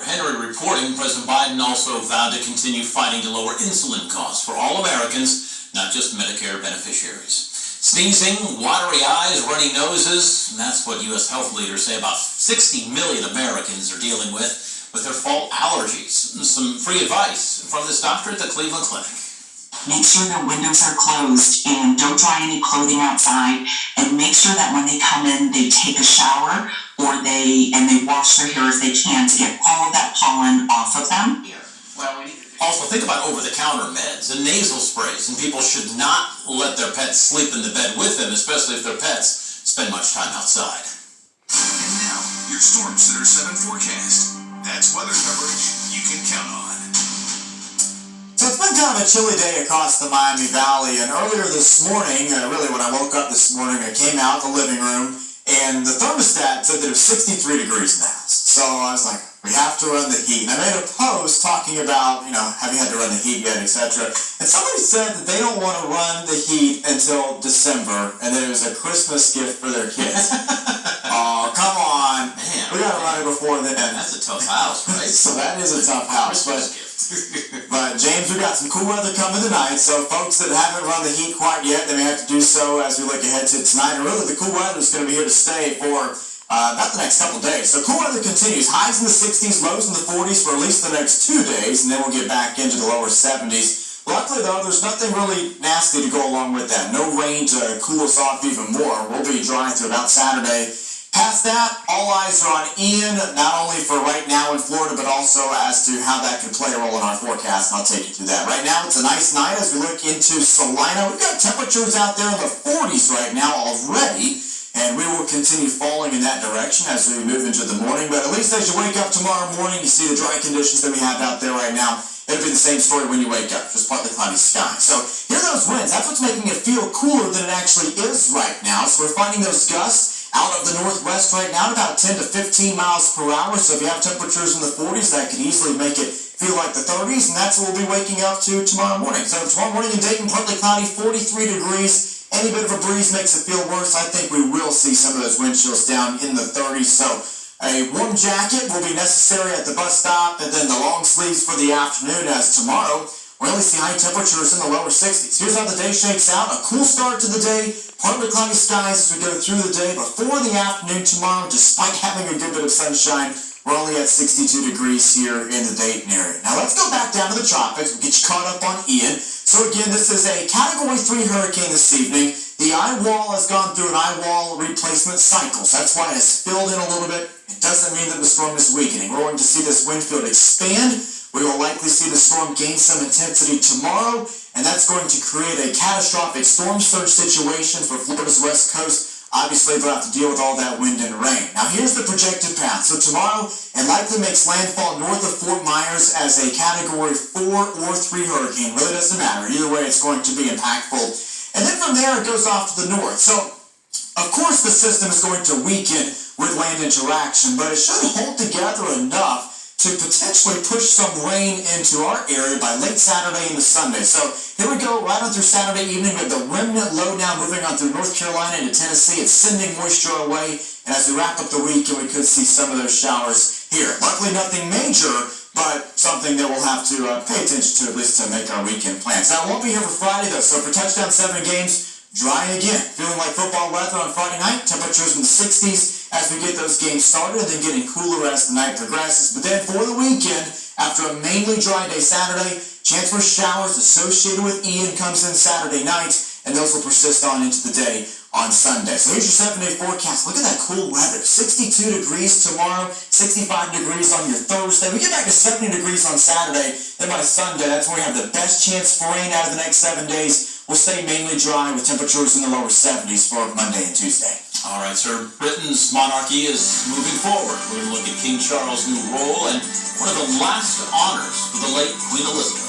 Henry reporting President Biden also vowed to continue fighting to lower insulin costs for all Americans, not just Medicare beneficiaries. Sneezing, watery eyes, runny noses, that's what U.S. health leaders say about 60 million Americans are dealing with their fall allergies. Some free advice from this doctor at the Cleveland Clinic. Make sure the windows are closed and don't dry any clothing outside, and make sure that when they come in, they take a shower or they wash their hair if they can to get all of that pollen off of them. Also, think about over-the-counter meds and nasal sprays, and people should not let their pets sleep in the bed with them, especially if their pets spend much time outside. And now, your Storm Center 7 forecast. That's weather coverage you can count on. So it's been kind of a chilly day across the Miami Valley, and earlier this morning, really when I woke up this morning, I came out the living room, and the thermostat said that it was 63 degrees in the house. So I was like, we have to run the heat. And I made a post talking about, have you had to run the heat yet, etc. And somebody said that they don't want to run the heat until December, and that it was a Christmas gift for their kids. Oh, come on. Man, we got to run it before then. That's a tough house, right? So that is a tough house. But James, we got some cool weather coming tonight, so folks that haven't run the heat quite yet, they may have to do so as we look ahead to tonight. And really, the cool weather is going to be here to stay for about the next couple days. So cool weather continues. Highs in the 60s, lows in the 40s for at least the next 2 days, and then we'll get back into the lower 70s. Luckily, though, there's nothing really nasty to go along with that. No rain to cool us off even more. We'll be dry through about Saturday. Past that, all eyes are on Ian, not only for right now in Florida, but also as to how that can play a role in our forecast, and I'll take you through that. Right now, it's a nice night as we look into Salina. We've got temperatures out there in the 40s right now already, and we will continue falling in that direction as we move into the morning. But at least as you wake up tomorrow morning, you see the dry conditions that we have out there right now. It'll be the same story when you wake up, just partly cloudy sky. So hear those winds. That's what's making it feel cooler than it actually is right now. So we're finding those gusts out of the northwest right now, about 10 to 15 miles per hour. So if you have temperatures in the 40s, that could easily make it feel like the 30s, and that's what we'll be waking up to tomorrow morning. So tomorrow morning in Dayton, partly cloudy, 43 degrees. Any bit of a breeze makes it feel worse. I think we will see some of those wind chills down in the 30s. So a warm jacket will be necessary at the bus stop, and then the long sleeves for the afternoon, as tomorrow we only see high temperatures in the lower 60s. Here's how the day shakes out. A cool start to the day, partly cloudy skies as we go through the day. Before the afternoon tomorrow, despite having a good bit of sunshine, we're only at 62 degrees here in the Dayton area. Now let's go back down to the tropics. We'll get you caught up on Ian. So again, this is a Category 3 hurricane this evening. The eye wall has gone through an eye wall replacement cycle, so that's why it has filled in a little bit. It doesn't mean that the storm is weakening. We're going to see this wind field expand. We will likely see the storm gain some intensity tomorrow, and that's going to create a catastrophic storm surge situation for Florida's west coast. Obviously, they'll have to deal with all that wind and rain. Now, here's the projected path. So tomorrow, it likely makes landfall north of Fort Myers as a Category 4 or 3 hurricane. Really doesn't matter. Either way, it's going to be impactful. And then from there, it goes off to the north. So, of course, the system is going to weaken with land interaction, but it should hold together enough to potentially push some rain into our area by late Saturday into Sunday. So here we go, right on through Saturday evening with the remnant low now moving on through North Carolina into Tennessee. It's sending moisture away, and as we wrap up the weekend, we could see some of those showers here. Luckily, nothing major, but something that we'll have to pay attention to, at least to make our weekend plans. Now, it won't be here for Friday, though, so for touchdown 7 games, dry again. Feeling like football weather on Friday night, temperatures in the 60s as we get those games started, and then getting cooler as the night progresses. But then for the weekend, after a mainly dry day Saturday, chance for showers associated with Ian comes in Saturday night, and those will persist on into the day on Sunday. So here's your 7-day forecast. Look at that cool weather. 62 degrees tomorrow, 65 degrees on your Thursday. We get back to 70 degrees on Saturday. Then by Sunday, that's when we have the best chance for rain out of the next 7 days. We'll stay mainly dry with temperatures in the lower 70s for Monday and Tuesday. All right, sir. Britain's monarchy is moving forward. We're going to look at King Charles' new role and one of the last honors for the late Queen Elizabeth.